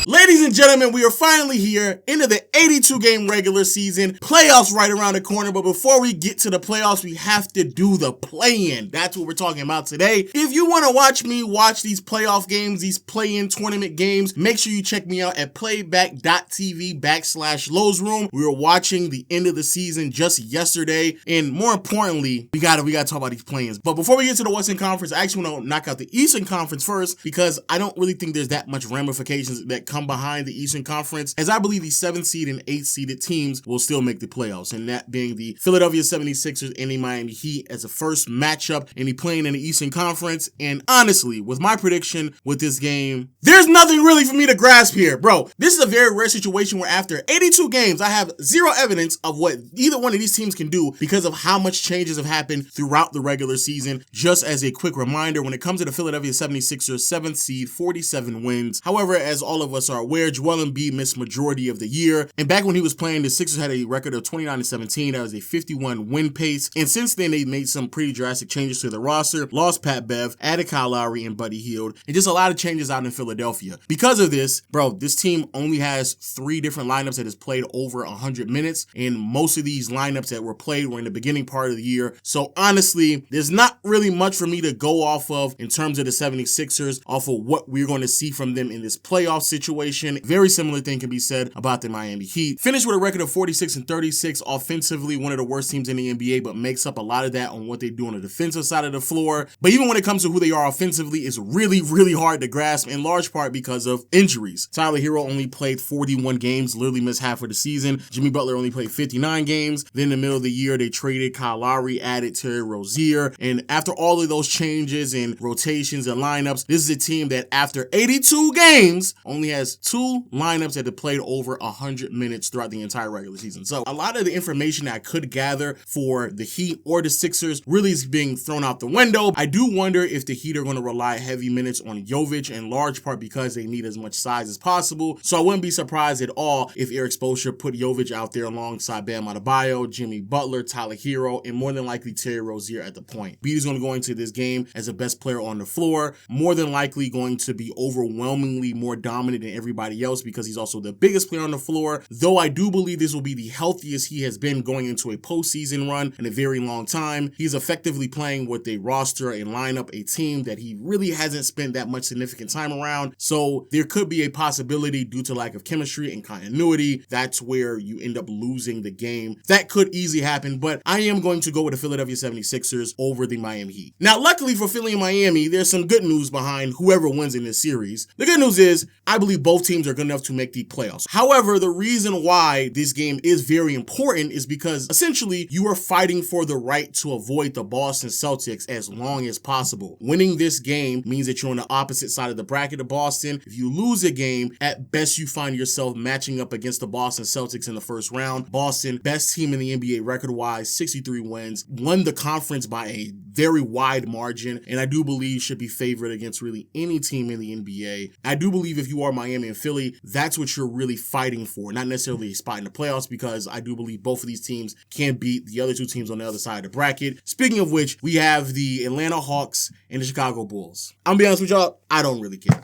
Ladies and gentlemen, we are finally here into the 82-game regular season. Playoffs right around the corner, but before we get to the playoffs, we have to do the play-in. That's what we're talking about today. If you want to watch me watch these playoff games, these play-in tournament games, make sure you check me out at playback.tv/Lowe's Room. We were watching the end of the season just yesterday, and more importantly, we gotta talk about these play-ins. But before we get to the Western Conference, I actually want to knock out the Eastern Conference first, because I don't really think there's that much ramifications that come behind the Eastern Conference, as I believe the 7th seed and 8th seeded teams will still make the playoffs, and that being the Philadelphia 76ers and the Miami Heat as a first matchup, and he playing in the Eastern Conference. And honestly, with my prediction with this game, there's nothing really for me to grasp here, bro. This is a very rare situation where after 82 games, I have zero evidence of what either one of these teams can do because of how much changes have happened throughout the regular season. Just as a quick reminder, when it comes to the Philadelphia 76ers 7th seed, 47 wins. However, as all of us are aware, Joel Embiid missed majority of the year, and back when he was playing, the Sixers had a record of 29-17. That was a 51 win pace, and since then they made some pretty drastic changes to the roster, lost Pat Bev, added Kyle Lowry and Buddy Hield, and just a lot of changes out in Philadelphia. Because of this, bro, this team only has 3 different lineups that has played over 100 minutes, and most of these lineups that were played were in the beginning part of the year. So honestly, there's not really much for me to go off of in terms of the 76ers, off of what we're going to see from them in this playoff situation. Very similar thing can be said about the Miami Heat. Finished with a record of 46-36 offensively, one of the worst teams in the NBA, but makes up a lot of that on what they do on the defensive side of the floor. But even when it comes to who they are offensively, it's really hard to grasp, in large part because of injuries. Tyler Hero only played 41 games, literally missed half of the season. Jimmy Butler only played 59 games. Then in the middle of the year, they traded Kyle Lowry, added Terry Rozier. And after all of those changes and rotations and lineups, this is a team that after 82 games only has 2 lineups that have played over 100 minutes throughout the entire regular season. So a lot of the information that I could gather for the Heat or the Sixers really is being thrown out the window. I do wonder if the Heat are going to rely heavy minutes on Jovic, in large part because they need as much size as possible. So I wouldn't be surprised at all if Eric Spoelstra put Jovic out there alongside Bam Adebayo, Jimmy Butler, Tyler Hero, and more than likely Terry Rozier at the point. Embiid is going to go into this game as the best player on the floor, more than likely going to be overwhelmingly more dominant than everybody else because he's also the biggest player on the floor, though I do believe this will be the healthiest he has been going into a postseason run in a very long time. He's effectively playing with a roster, a lineup, a team that he really hasn't spent that much significant time around, so there could be a possibility due to lack of chemistry and continuity, that's where you end up losing the game. That could easily happen, but I am going to go with the Philadelphia 76ers over the Miami Heat. Now, luckily for Philly and Miami, there's some good news behind whoever wins in this series. The good news is, I believe both teams are good enough to make the playoffs. However, the reason why this game is very important is because essentially you are fighting for the right to avoid the Boston Celtics as long as possible. Winning this game means that you're on the opposite side of the bracket of Boston. If you lose a game, at best you find yourself matching up against the Boston Celtics in the first round. Boston, best team in the NBA record-wise, 63 wins, won the conference by a very wide margin, and I do believe should be favored against really any team in the NBA. I do believe if you are Miami and Philly, that's what you're really fighting for, not necessarily a spot in the playoffs, because I do believe both of these teams can beat the other 2 teams on the other side of the bracket. Speaking of which, we have the Atlanta Hawks and the Chicago Bulls. I'm gonna be honest with y'all, I don't really care.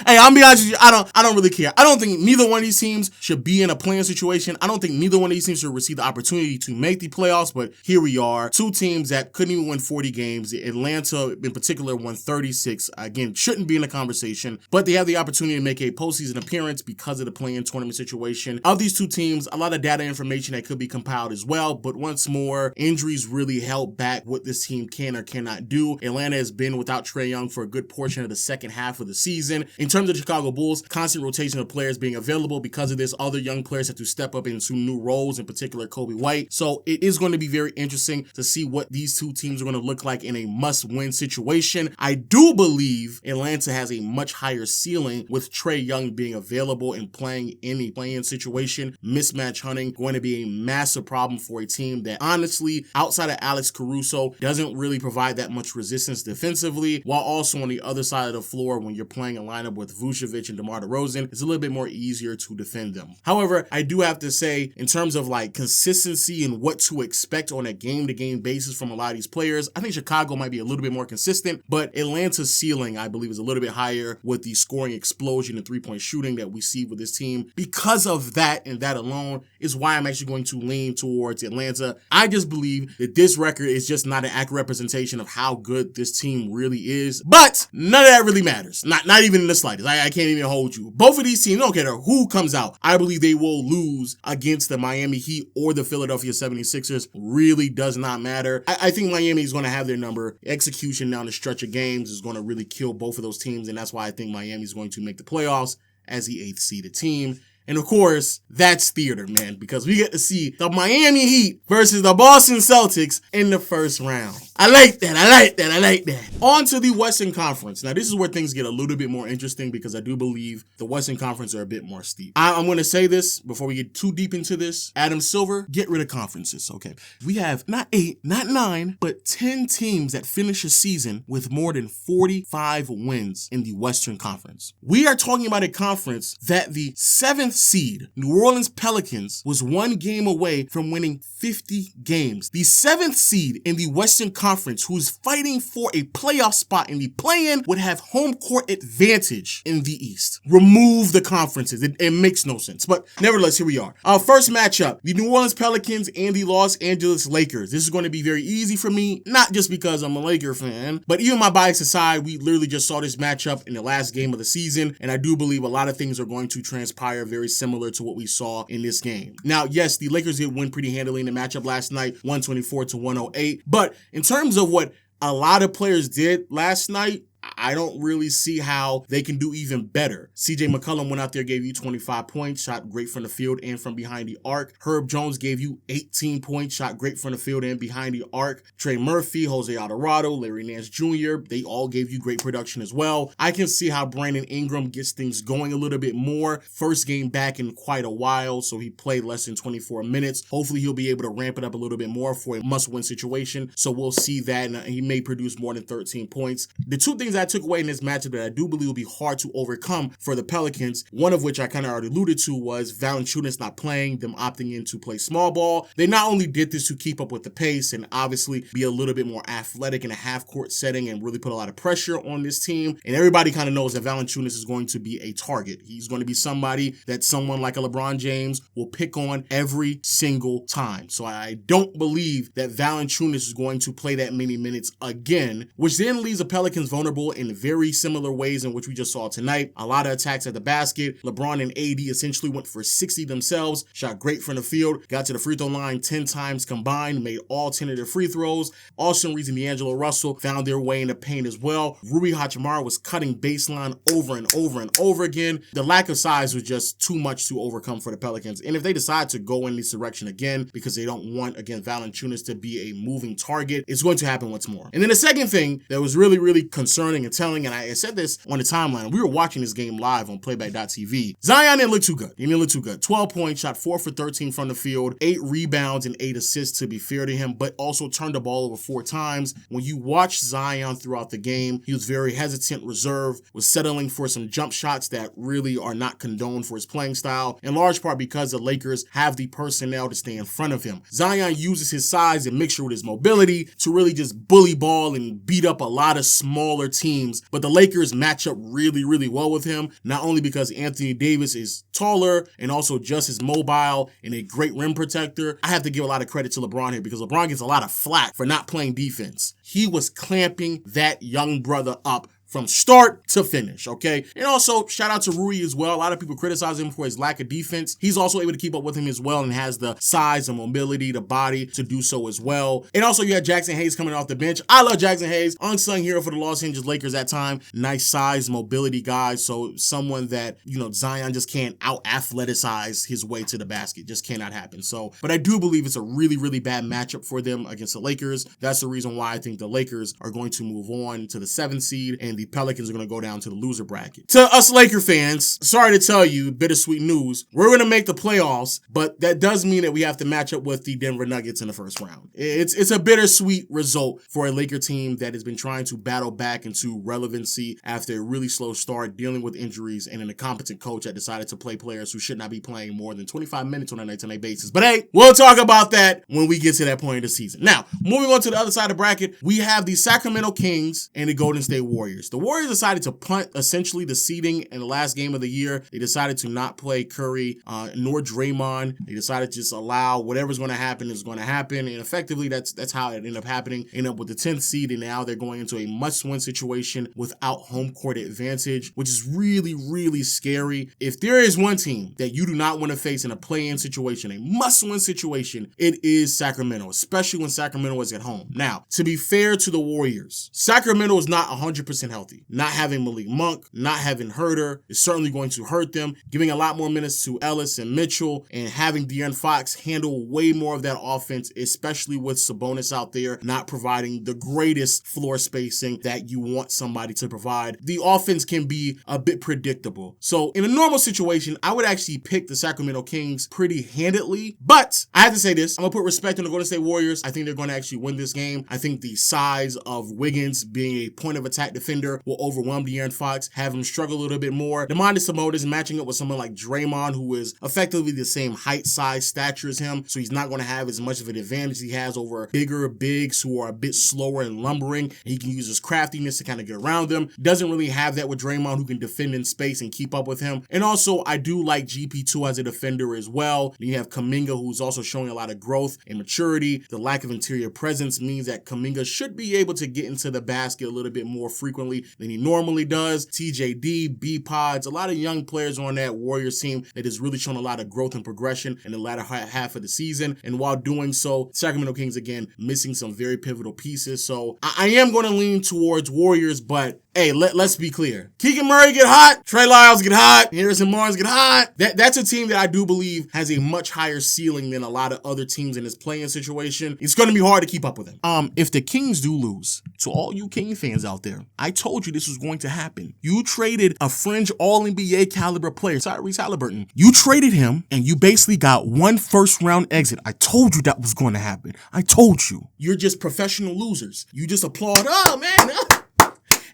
Hey, I'm gonna be honest with you, I don't really care. I don't think neither one of these teams should be in a playing situation. I don't think neither one of these teams should receive the opportunity to make the playoffs, but here we are. 2 teams that couldn't even win 40 games. Atlanta in particular won 36. Again, shouldn't be in the conversation, but they have the opportunity to make a postseason appearance because of the play-in tournament situation. Of these 2 teams, a lot of data information that could be compiled as well, but once more, injuries really held back what this team can or cannot do. Atlanta has been without Trae Young for a good portion of the second half of the season. In terms of the Chicago Bulls, constant rotation of players being available. Because of this, other young players have to step up into new roles, in particular Kobe White. So it is going to be very interesting to see what these 2 teams are going to look like in a must-win situation. I do believe Atlanta has a much higher ceiling with Trae Young being available and playing in a play-in situation. Mismatch hunting going to be a massive problem for a team that honestly, outside of Alex Caruso, doesn't really provide that much resistance defensively, while also on the other side of the floor floor when you're playing a lineup with Vucevic and DeMar DeRozan. It's a little bit more easier to defend them. However, I do have to say, in terms of like consistency and what to expect on a game-to-game basis from a lot of these players, I think Chicago might be a little bit more consistent, but Atlanta's ceiling, I believe, is a little bit higher with the scoring explosion and three-point shooting that we see with this team. Because of that and that alone is why I'm actually going to lean towards Atlanta. I just believe that this record is just not an accurate representation of how good this team really is. But none of that really matters. Not even in the slightest. I can't even hold you. Both of these teams, don't care who comes out, I believe they will lose against the Miami Heat or the Philadelphia 76ers. Really does not matter. I think Miami is going to have their number. Execution down the stretch of games is going to really kill both of those teams, and that's why I think Miami is going to make the playoffs as the 8th seeded team. And of course, that's theater, man, because we get to see the Miami Heat versus the Boston Celtics in the first round. I like that. On to the Western Conference. Now, this is where things get a little bit more interesting because I do believe the Western Conference are a bit more steep. I'm going to say this before we get too deep into this. Adam Silver, get rid of conferences, okay? We have not 8, not 9, but 10 teams that finish a season with more than 45 wins in the Western Conference. We are talking about a conference that the 7th seed, New Orleans Pelicans, was 1 game away from winning 50 games. The 7th seed in the Western Conference, who's fighting for a playoff spot in the play-in, would have home court advantage in the East. Remove the conferences. It makes no sense. But nevertheless, here we are. Our first matchup, the New Orleans Pelicans and the Los Angeles Lakers. This is going to be very easy for me, not just because I'm a Laker fan, but even my bias aside, we literally just saw this matchup in the last game of the season, and I do believe a lot of things are going to transpire very similar to what we saw in this game. Now, yes, the Lakers did win pretty handily in the matchup last night, 124-108, but in terms of what a lot of players did last night, I don't really see how they can do even better. CJ McCollum went out there, gave you 25 points, shot great from the field and from behind the arc. Herb Jones gave you 18 points, shot great from the field and behind the arc. Trey Murphy, Jose Alvarado, Larry Nance Jr., they all gave you great production as well. I can see how Brandon Ingram gets things going a little bit more. First game back in quite a while, so he played less than 24 minutes. Hopefully he'll be able to ramp it up a little bit more for a must-win situation, so we'll see that, and he may produce more than 13 points. The two things I took away in this matchup that I do believe will be hard to overcome for the Pelicans, one of which I kind of already alluded to, was Valanciunas not playing, them opting in to play small ball. They not only did this to keep up with the pace and obviously be a little bit more athletic in a half-court setting and really put a lot of pressure on this team, and everybody kind of knows that Valanciunas is going to be a target. He's going to be somebody that someone like a LeBron James will pick on every single time. So I don't believe that Valanciunas is going to play that many minutes again, which then leaves the Pelicans vulnerable in very similar ways in which we just saw tonight. A lot of attacks at the basket. LeBron and AD essentially went for 60 themselves, shot great from the field, got to the free throw line 10 times combined, made all 10 of their free throws. Austin Reeves and D'Angelo Russell found their way in the paint as well. Rui Hachimura was cutting baseline over and over and over again. The lack of size was just too much to overcome for the Pelicans. And if they decide to go in this direction again because they don't want, again, Valanciunas to be a moving target, it's going to happen once more. And then the second thing that was really, really concerning and telling, and I said this on the timeline, we were watching this game live on playback.tv. Zion didn't look too good. He didn't look too good. 12 points, shot 4 for 13 from the field, 8 rebounds and 8 assists to be fair to him, but also turned the ball over 4 times. When you watch Zion throughout the game, he was very hesitant, reserved, was settling for some jump shots that really are not condoned for his playing style, in large part because the Lakers have the personnel to stay in front of him. Zion uses his size and mixture with his mobility to really just bully ball and beat up a lot of smaller teams, but the Lakers match up really, really well with him, not only because Anthony Davis is taller and also just as mobile and a great rim protector. I have to give a lot of credit to LeBron here because LeBron gets a lot of flack for not playing defense. He was clamping that young brother up from start to finish, okay? And also, shout out to Rui as well. A lot of people criticize him for his lack of defense. He's also able to keep up with him as well and has the size and mobility, the body to do so as well. And also, you had Jackson Hayes coming off the bench. I love Jackson Hayes, unsung hero for the Los Angeles Lakers at time. Nice size, mobility guy. So someone that, Zion just can't out-athleticize his way to the basket. Just cannot happen. So, but I do believe it's a really, really bad matchup for them against the Lakers. That's the reason why I think the Lakers are going to move on to the 7th seed and and the Pelicans are going to go down to the loser bracket. To us Laker fans, sorry to tell you, bittersweet news, we're going to make the playoffs, but that does mean that we have to match up with the Denver Nuggets in the first round. It's a bittersweet result for a Laker team that has been trying to battle back into relevancy after a really slow start, dealing with injuries, and an incompetent coach that decided to play players who should not be playing more than 25 minutes on a night-to-night basis. But hey, we'll talk about that when we get to that point of the season. Now, moving on to the other side of the bracket, we have the Sacramento Kings and the Golden State Warriors. The Warriors decided to punt essentially the seeding in the last game of the year. They decided to not play Curry nor Draymond. They decided to just allow whatever's going to happen is going to happen. And effectively, that's how it ended up happening. Ended up with the 10th seed, and now they're going into a must-win situation without home court advantage, which is really, really scary. If there is one team that you do not want to face in a play-in situation, a must-win situation, it is Sacramento, especially when Sacramento is at home. Now, to be fair to the Warriors, Sacramento is not 100% healthy. Not having Malik Monk, not having Herter is certainly going to hurt them. Giving a lot more minutes to Ellis and Mitchell, and having De'Aaron Fox handle way more of that offense, especially with Sabonis out there not providing the greatest floor spacing that you want somebody to provide. The offense can be a bit predictable. So in a normal situation, I would actually pick the Sacramento Kings pretty handedly, but I have to say this, I'm going to put respect on the Golden State Warriors. I think they're going to actually win this game. I think the size of Wiggins being a point of attack defender will overwhelm De'Aaron Fox, have him struggle a little bit more. Demontis Sabonis matching up with someone like Draymond, who is effectively the same height, size, stature as him, so he's not going to have as much of an advantage he has over bigger bigs who are a bit slower and lumbering. He can use his craftiness to kind of get around them. Doesn't really have that with Draymond, who can defend in space and keep up with him. And also, I do like GP2 as a defender as well. Then you have Kuminga, who's also showing a lot of growth and maturity. The lack of interior presence means that Kuminga should be able to get into the basket a little bit more frequently than he normally does. TJD, B-Pods, a lot of young players on that Warriors team that has really shown a lot of growth and progression in the latter half of the season. And while doing so, Sacramento Kings, again, missing some very pivotal pieces. So I am going to lean towards Warriors, but hey, let's be clear. Keegan Murray get hot. Trey Lyles get hot. Harrison Barnes get hot. That's a team that I do believe has a much higher ceiling than a lot of other teams in this play-in situation. It's going to be hard to keep up with them. If the Kings do lose, to all you King fans out there, I told you this was going to happen. You traded a fringe All-NBA caliber player, Tyrese Halliburton. You traded him, and you basically got one first-round exit. I told you that was going to happen. I told you. You're just professional losers. You just applaud, oh, man,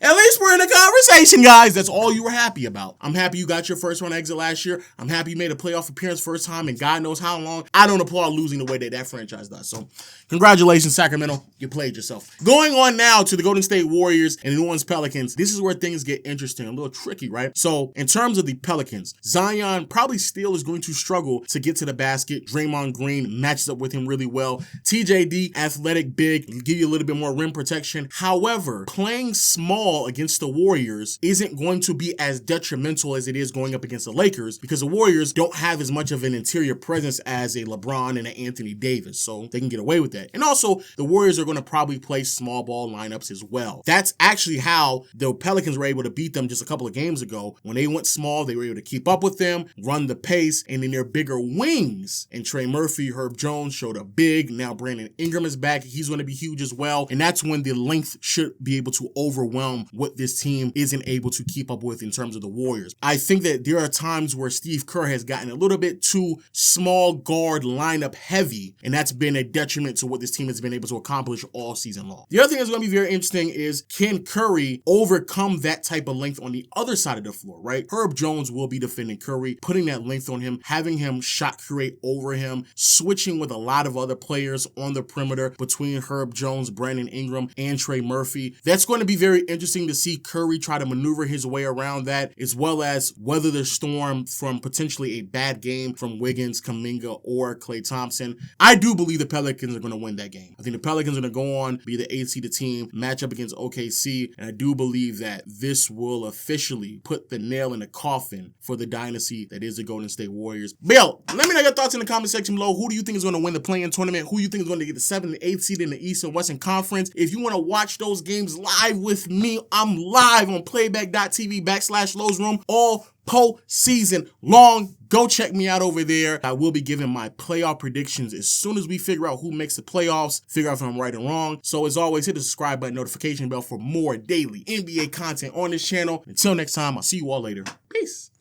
at least we're in a conversation, guys. That's all you were happy about. I'm happy you got your first round exit last year. I'm happy you made a playoff appearance first time in God knows how long. I don't applaud losing the way that franchise does. So congratulations, Sacramento. You played yourself. Going on now to the Golden State Warriors and the New Orleans Pelicans. This is where things get interesting, a little tricky, right? So in terms of the Pelicans, Zion probably still is going to struggle to get to the basket. Draymond Green matches up with him really well. TJD, athletic big, give you a little bit more rim protection. However, playing small against the Warriors isn't going to be as detrimental as it is going up against the Lakers, because the Warriors don't have as much of an interior presence as a LeBron and an Anthony Davis, so they can get away with that. And also, the Warriors are going to probably play small ball lineups as well. That's actually how the Pelicans were able to beat them just a couple of games ago. When they went small, they were able to keep up with them, run the pace, and then their bigger wings. And Trey Murphy, Herb Jones showed up big. Now Brandon Ingram is back. He's going to be huge as well. And that's when the length should be able to overwhelm what this team isn't able to keep up with in terms of the Warriors. I think that there are times where Steve Kerr has gotten a little bit too small guard lineup heavy, and that's been a detriment to what this team has been able to accomplish all season long. The other thing that's going to be very interesting is, can Curry overcome that type of length on the other side of the floor, right? Herb Jones will be defending Curry, putting that length on him, having him shot create over him, switching with a lot of other players on the perimeter between Herb Jones, Brandon Ingram, and Trey Murphy. That's going to be very interesting to see Curry try to maneuver his way around that, as well as weather the storm from potentially a bad game from Wiggins, Kuminga, or Klay Thompson. I do believe the Pelicans are going to win that game. I think the Pelicans are going to go on, be the 8th seeded team, match up against OKC, and I do believe that this will officially put the nail in the coffin for the dynasty that is the Golden State Warriors. Bill, let me know your thoughts in the comment section below. Who do you think is going to win the play-in tournament? Who do you think is going to get the 7th and 8th seed in the Eastern Western Conference? If you want to watch those games live with me I'm live on playback.tv/Lowe's Room all postseason long. Go check me out over there. I will be giving my playoff predictions as soon as we figure out who makes the playoffs, figure out if I'm right or wrong. So as always, hit the subscribe button, notification bell for more daily NBA content on this channel. Until next time, I'll see you all later. Peace.